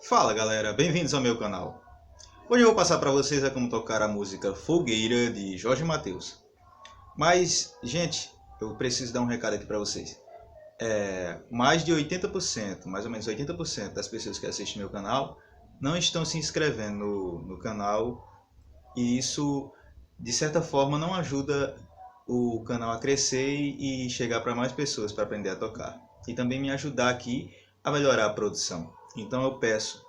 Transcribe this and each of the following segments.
Fala galera, bem-vindos ao meu canal. Hoje eu vou passar para vocês como tocar a música Fogueira de Jorge Mateus. Mas, gente, eu preciso dar um recado aqui para vocês. Mais de 80%, mais ou menos 80% das pessoas que assistem meu canal não estão se inscrevendo no canal. E isso, de certa forma, não ajuda o canal a crescer e chegar para mais pessoas para aprender a tocar. E também me ajudar aqui a melhorar a produção. Então eu peço,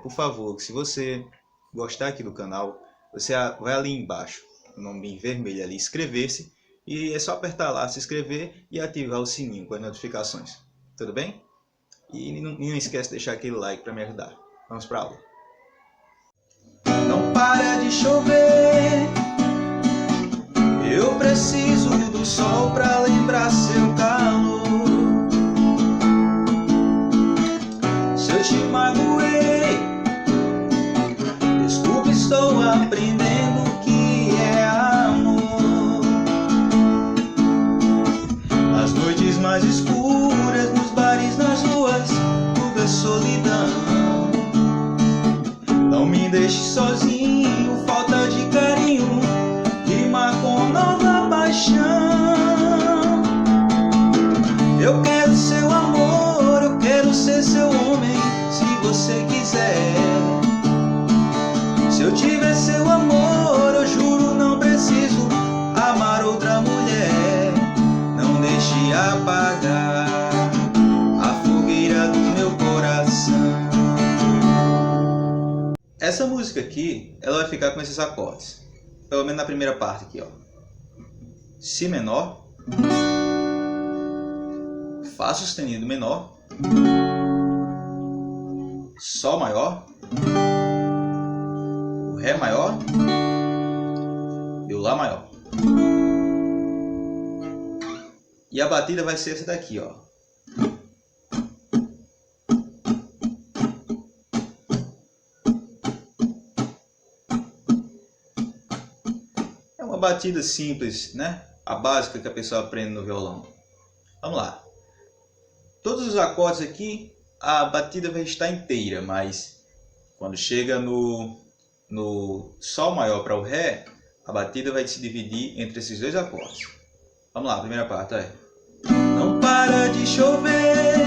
por favor, que se você gostar aqui do canal, você vai ali embaixo, o nome em vermelho ali, inscrever-se, e é só apertar lá, se inscrever e ativar o sininho com as notificações. Tudo bem? E não esquece de deixar aquele like para me ajudar. Vamos para a aula. Não para de chover, eu preciso do sol para lembrar seu calor. Se eu te magoei, desculpa, estou aprendendo o que é amor. As noites mais escuras, nos bares, nas ruas, tudo é solidão. Não me deixe sozinho, falta de carinho, rima com nova paixão. Eu quero seu amor, eu quero ser seu homem, se você quiser. Se eu tiver seu amor, eu juro não preciso amar outra mulher. Não deixe apagar a fogueira do meu coração. Essa música aqui, ela vai ficar com esses acordes. Pelo menos na primeira parte aqui, ó. Si menor, Fá sustenido menor, Sol maior, o Ré maior e o Lá maior. E a batida vai ser essa daqui, ó. É uma batida simples, né? A básica que a pessoa aprende no violão. Vamos lá. Todos os acordes aqui, a batida vai estar inteira, mas quando chega no Sol maior para o Ré, a batida vai se dividir entre esses dois acordes. Vamos lá, a primeira parte é: não para de chover,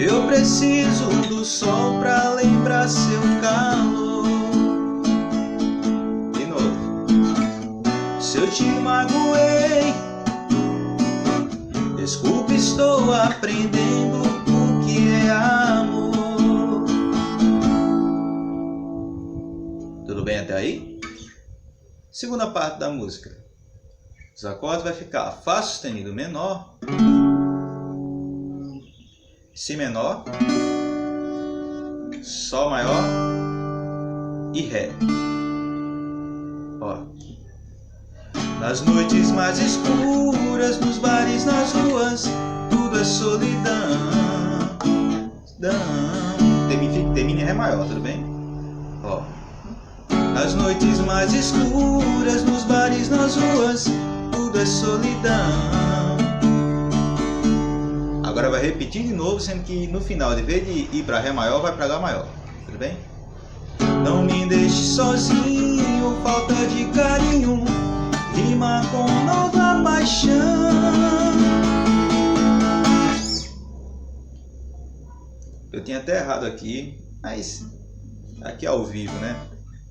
eu preciso do sol para lembrar seu calor. De novo. Se eu te magoei, desculpe, estou aprendendo o que é amor. Tudo bem até aí? Segunda parte da música. Os acordes vai ficar Fá sustenido menor, Si menor, Sol maior e Ré. Ó. Nas noites mais escuras, nos bares, nas ruas, tudo é solidão. Termina em Ré maior, tudo bem? Ó. Nas noites mais escuras, nos bares, nas ruas, tudo é solidão. Agora vai repetir de novo, sendo que no final, de vez de ir para Ré maior, vai para Lá maior. Tudo bem? Não me deixe sozinho, falta de carinho, rima com nova paixão. Eu tinha até errado aqui, mas aqui é ao vivo, né?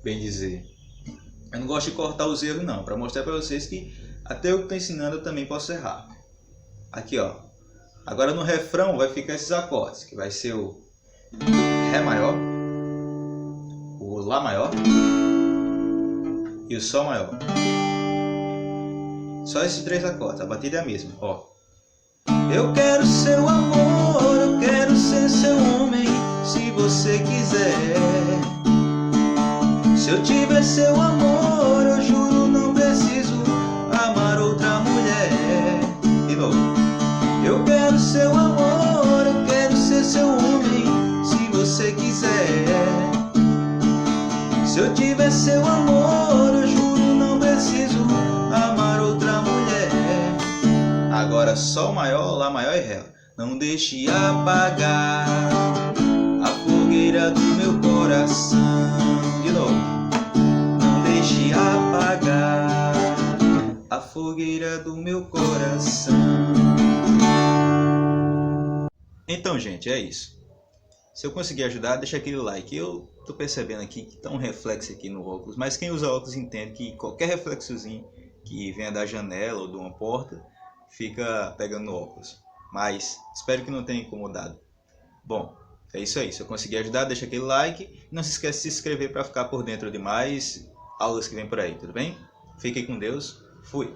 Bem dizer. Eu não gosto de cortar os erros não, para mostrar para vocês que até eu que estou ensinando eu também posso errar. Aqui, ó. Agora no refrão vai ficar esses acordes, que vai ser o Ré maior, o Lá maior e o Sol maior. Só esses três acordes, a batida é a mesma, ó. Eu quero seu amor, eu quero ser seu homem, se você quiser. Se eu tiver seu amor, eu juro não preciso amar outra mulher. De novo. Eu quero seu amor, eu quero ser seu homem, se você quiser. Se eu tiver seu amor, eu juro não preciso amar outra mulher. Agora Sol maior, Lá maior e Ré. Não deixe apagar fogueira do meu coração. Então, gente, é isso. Se eu conseguir ajudar, deixa aquele like. Eu tô percebendo aqui que tá um reflexo aqui no óculos, mas quem usa óculos entende que qualquer reflexozinho que venha da janela ou de uma porta fica pegando no óculos. Mas espero que não tenha incomodado. Bom, é isso aí. Se eu conseguir ajudar, deixa aquele like. Não se esquece de se inscrever para ficar por dentro de mais aulas que vem por aí, tudo bem? Fiquem com Deus. Fui!